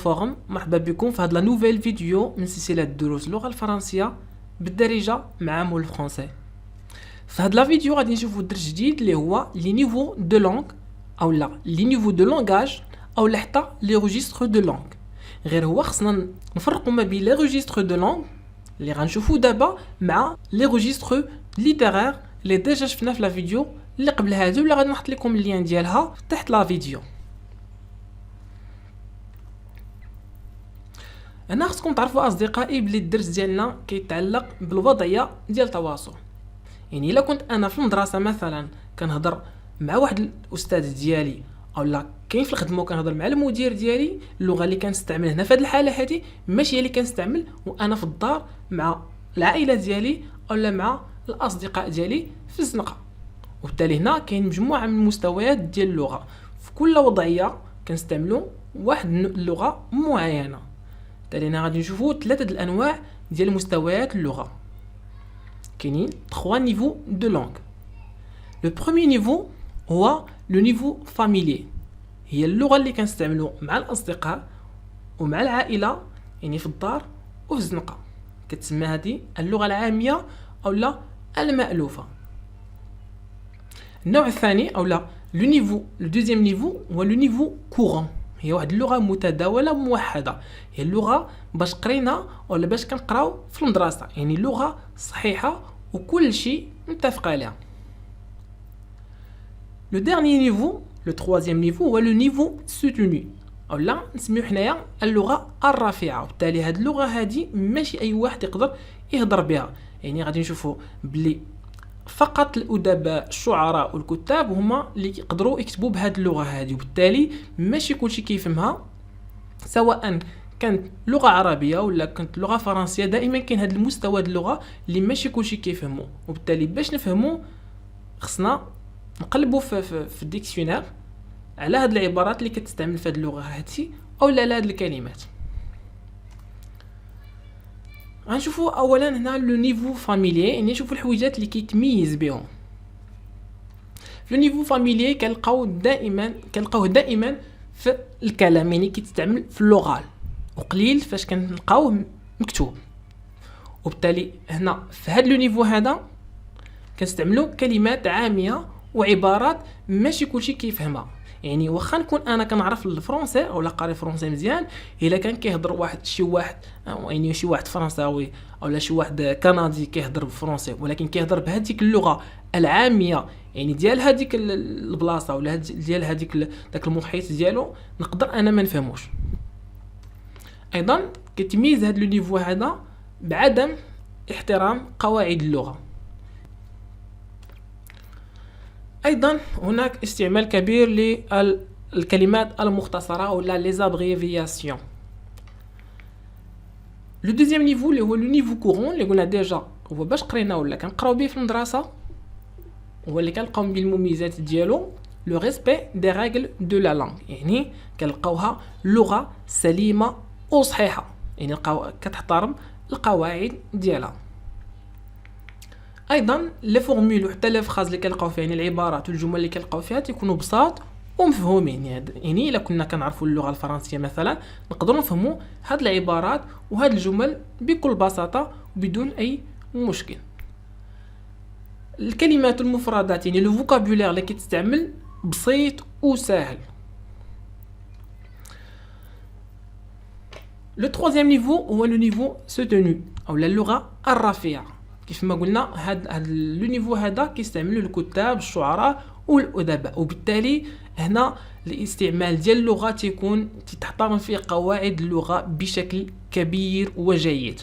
فورم. مرحبا بكم في هاد لا نوفيل فيديو من سلسله دروس اللغه الفرنسيه بالدارجه مع مول الفرنسي. في هاد لا فيديو غادي نشوفوا درس جديد اللي هو لي نيفو دو لونغ او لا لي نيفو دو لونغاج او حتى لي ريجستر دو لونغ. غير هو خصنا نفرقوا ما بين لي ريجستر دو لونغ اللي غنشوفوا دابا مع لي ريجستر ليترير اللي ديجا شفنا في لا فيديو اللي قبل هادو، اللي غادي نحط لكم اللين ديالها تحت لا فيديو. انا خصكم تعرفوا اصدقائي بلي الدرس ديالنا كيتعلق بالوضعيه ديال التواصل. يعني الا كنت انا في المدرسه مثلا كنهضر مع واحد الاستاذ ديالي او لا كاين في الخدمه وكنهضر مع المدير ديالي، اللغه اللي كنستعمل هنا في هذه الحاله هذه ماشي هي اللي كنستعمل وانا في الدار مع العائله ديالي او لا مع الاصدقاء ديالي في الزنقه. وبالتالي هنا كاين مجموعه من المستويات ديال اللغه، في كل وضعيه كنستعملوا واحد اللغه معينه. بالتالي هنا غادي نشوفوا ثلاثه الانواع ديال مستويات اللغه. كاينين 3 نيفو دو لونغ. لو بروميير نيفو هو لو نيفو فاميلي، هي اللغه اللي كنستعملوا مع الاصدقاء ومع العائله، يعني في الدار وفي الزنقه. كتسمى هذه اللغه العاميه او لا المألوفه. النوع الثاني او لا لو نيفو لو دوزيام نيفو هو لو نيفو كورون، هي واحد اللغه متداوله موحده، هي اللغه باش قرينا ولا باش كنقراو في المدرسه، يعني لغه صحيحه وكل شيء متفق عليها. لو ديرني نيفو لو تروازيام نيفو هو لو نيفو سوتوني او لا نسميو حنايا اللغه الرفيعه. وبالتالي هاد اللغه هادي ماشي اي واحد يقدر يهضر بها، يعني غادي نشوفوا بلي فقط الادباء الشعراء والكتاب هما اللي يقدروا يكتبوا بهذه اللغه هذه. وبالتالي ماشي كلشي كيفهمها، سواء كانت لغه عربيه ولا كانت لغه فرنسيه، دائما كاين هذا المستوى د اللغه اللي ماشي كلشي كيفهموا. وبالتالي باش نفهموا خصنا نقلبوا في الديكسيونير على هاد العبارات اللي كتستعمل في هذه اللغه هذه او لا هاد الكلمات. غنشوفوا اولا هنا لو نيفو فاميلي، يعني نشوفوا الحويجات اللي كيتميز بهم. في لو نيفو فاميلي كنلقاوه دائما في الكلام، يعني كيتستعمل في اللغه وقليل فاش كنلقاوه مكتوب. وبالتالي هنا في هذا لو نيفو هذا كنستعملوا كلمات عاميه وعبارات ماشي كلشي كيفهمها. يعني واخا نكون انا كنعرف الفرنسي او لا قاري فرنسي مزيان، الا كان كيهضر شي واحد فرنساوي او شي واحد كندي كيهضر بالفرنسي ولكن كيهضر بهذيك اللغه العاميه، يعني ديال هذيك البلاصه ولا ديال هذيك داك المحيط ديالو، نقدر انا ما نفهموش. ايضا كتميز هذا لو نيفو هذا بعدم احترام قواعد اللغه. ايضا هناك استعمال كبير للكلمات المختصره ولا لي زابريفياسيون. لو دوزيام نيفو اللي هو لو نيفو كورون اللي قلنا ديجا هو باش قرينا ولا كنقراو به في المدرسه، هو اللي كنلقاو بالمميزات ديالو لو ريسبي دي ريغل دو لا لانغ، يعني كنلقاوها لغه سليمه وصحيحه، يعني نلقاو كتحترم القواعد ديالها. ايضا لي فورمول وحتى لي فراز اللي كنلقاو فيها، يعني العبارات والجمل اللي كنلقاو فيها تيكونوا بساط ومفهومين. يعني الا كنا كنعرفوا اللغه الفرنسيه مثلا نقدروا نفهموا هاد العبارات وهاد الجمل بكل بساطه بدون اي مشكل. الكلمات والمفردات، يعني لو فوكابولير اللي كيتستعمل بسيط وسهل. لو تروازيام نيفو هو لو نيفو سوتوني او اللغه الرفيعه. كيف ما قلنا هاد لو نيفو هذا كيستعملوا الكتاب الشعراء والادباء، وبالتالي هنا الاستعمال ديال اللغه تيكون تحترم فيه قواعد اللغه بشكل كبير وجيد.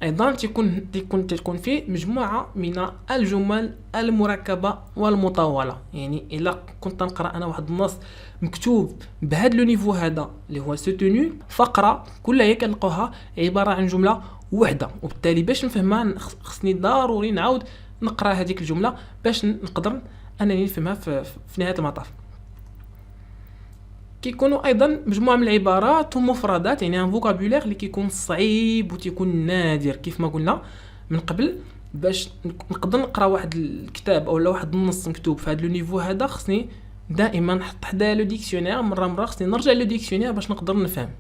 ايضا تكون فيه مجموعه من الجمل المركبه والمطوله، يعني الا كنت نقرا انا واحد النص مكتوب بهذا لو نيفو هذا اللي هو سوتوني، فقره كلها هي كنلقاوها عباره عن جمله وحده. وبالتالي باش نفهمها خصني ضروري نعاود نقرا هذيك الجمله باش نقدر انني نفهمها في نهايه المطاف. كيكونوا ايضا مجموعه من العبارات ومفردات، يعني ان فوكابولير اللي كيكون صعيب وتيكون نادر كيف ما قلنا من قبل. باش نقدر نقرا واحد الكتاب او واحد النص مكتوب في هذا لو نيفو هذا خصني دائما نحط حدايا لو ديكسيونير، مره خصني نرجع لو ديكسيونير باش نقدر نفهم.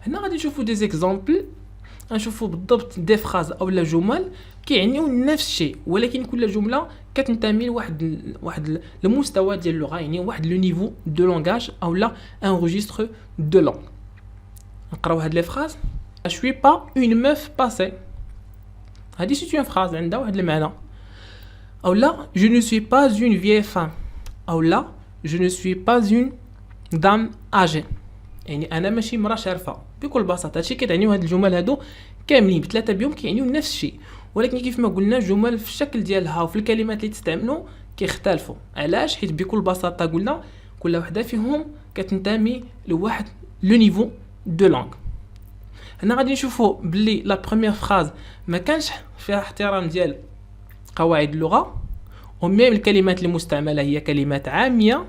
هنا غادي نشوفوا دي زيكزامبل، غنشوفوا بالضبط دي فراز اولا جمل كيعنيو نفس الشيء، ولكن كل جمله كتنتمي لواحد المستوى ديال اللغه، يعني واحد لو نيفو دو لونغاج اولا ان ريجستر دو لونغ. نقراو هاد لي فراز. Je suis pas une meuf passée. هادي سي اون فراز عندها واحد المعنى. اولا je ne suis pas une vieille femme. اولا je ne suis pas une dame âgée. يعني انا ماشي مرا شارفه. بكل بساطه هادشي كيعنيو هاد الجمل هادو كاملين بثلاثه بهم كيعنيو نفس الشيء، ولكن كيف ما قلنا الجمل في الشكل ديالها وفي الكلمات اللي تستعملوا كيختلفوا. علاش؟ حيت بكل بساطه قلنا كل وحده فيهم كتنتمي لواحد لو نيفو دو لونغ. هنا غادي نشوفوا بلي لا بروميير فراز ما كانش فيها احترام ديال قواعد اللغه، وميم الكلمات اللي مستعمله هي كلمات عاميه.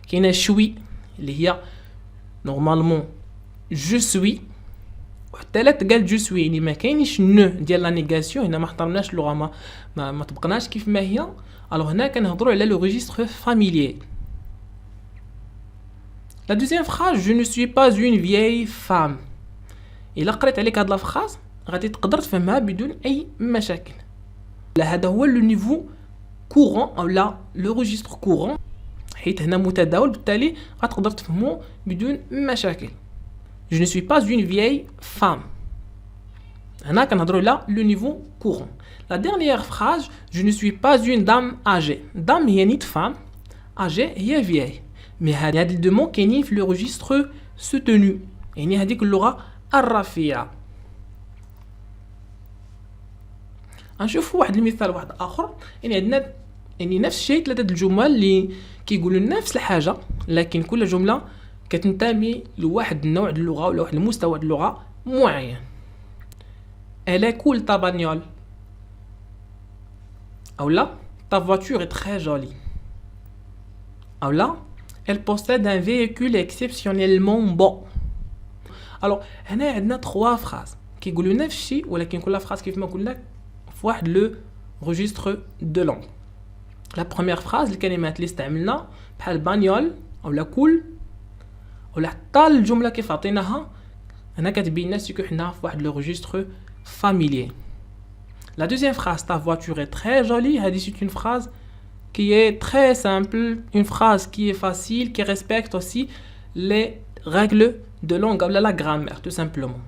كاينه شوي اللي هي نورمالمون جو سوي، وحتى لا تقال جو سوي يعني ما كاينش نو ديال لا نيغاسيون. هنا ما احترمناش اللغه، ما طبقناش كيف ما هي. الوغ هنا كنهضروا على لو ريجستر فاميليير. لا دوزيام فراز جو نو سوي با اون فيي فام. الا قريت عليك هاد لا فراز غادي تقدر تفهمها بدون اي مشاكل. هذا هو لو نيفو كورون اولا لو ريجستر كورون، حيت هنا متداول بالتالي غتقدر تفهمو بدون مشاكل. Je ne suis pas une vieille femme. هنا كنهضروا على لو نيفو كورون. لا ديرنيير فراز je ne suis pas une dame âgée. dame هي نيت فام، âgée هي vieille. مي هاد دو مو كاينين في لو ريجستر سوتونو، يعني هذيك اللغه الرفيعه. غنشوفوا واحد المثال واحد اخر، يعني عندنا يعني نفس الشيء ثلاثه الجمل اللي كيقولوا نفس الحاجه، لكن كل جمله كتنتمي لواحد النوع د اللغه ولا واحد المستوى د اللغه معين. Elle est cool ta bagnole. اولا ta voiture est très jolie. اولا elle possède un véhicule exceptionnellement bon. الوغ هنا عندنا 3 فراز كيقولوا نفس الشيء، ولكن كل فراز كيف ما قلنا في واحد لو ريجستر دو لونغ. لا بروميير فراز الكلمات اللي استعملنا بحال بانيول اولا كول ولا حتى الجمله كيف عطيناها هنا كتبين لنا سيكو حنا في واحد لو ريجستر فاميليير. La deuxième phrase, ta voiture est très jolie, c'est une phrase qui est très simple, une phrase qui est facile, qui respecte aussi les règles de langue, la grammaire, tout simplement.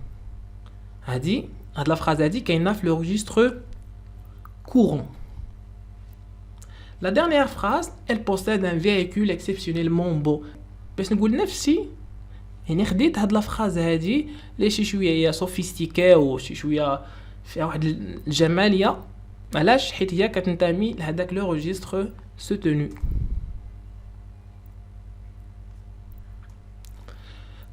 La phrase a dit qu'il y a le registre courant. La dernière phrase, elle possède un véhicule exceptionnellement beau. باش نقول نفسي يعني خديت هاد لا فراز هادي لي شي شويه سوفيستيكي وشي شويه فيها واحد الجماليه. علاش؟ حيت هي كتنتمي لهداك لو ريجستر سوتونو.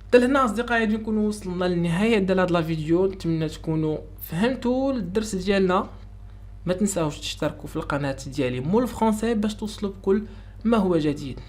حتى لهنا اصدقائي غادي نكونوا وصلنا للنهايه ديال هاد لا فيديو. نتمنى تكونوا فهمتوا الدرس ديالنا. ما تنساوش تشتركوا في القناه ديالي مول فرونسي باش توصلوا بكل ما هو جديد.